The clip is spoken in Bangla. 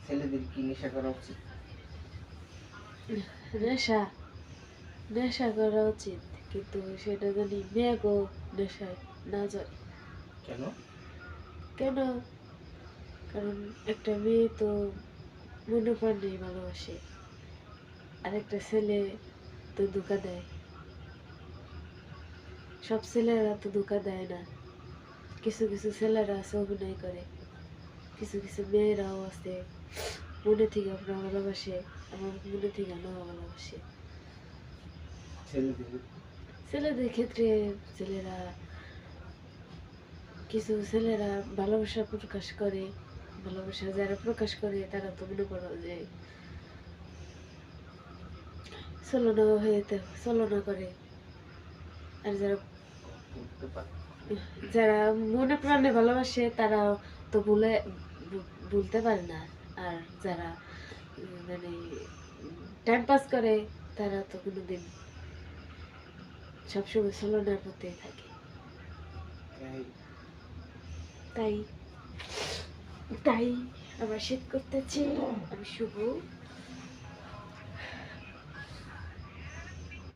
ছেলেদের কি নেশা করা উচিত? নেশা নেশা করা উচিত, কিন্তু সেটা জানি মেয়েকেও নেশায় না যায়। কেন? কেন? কারণ একটা মেয়ে তো মনে প্রাণে ভালোবাসে, আর একটা ছেলে তো ধোঁকা দেয়। সব ছেলেরা তো ধোঁকা দেয় না, কিছু কিছু ছেলেরা আছে অভিনয় করে, কিছু কিছু মেয়েরাও আছে মনে থেকে আপনার ভালোবাসে, আমার মনে থেকে না ভালোবাসে। ছেলেদের ছেলেদের ক্ষেত্রে ছেলেরা কিছু ছেলেরা ভালোবাসা প্রকাশ করে, ভালোবাসা যারা প্রকাশ করে তারা তো মনে করো যে ছলনা করে, আর যারা করতে পারে। যারা মনে প্রাণে ভালোবাসে তারা তো ভুলতে পারে না। আর যারা মানে টাইম পাস করে তারা তো কোনোদিন সবসময় ছলনার পথে থাকে। তাই তাই আমার শীত করতেছে, আমি শুভ।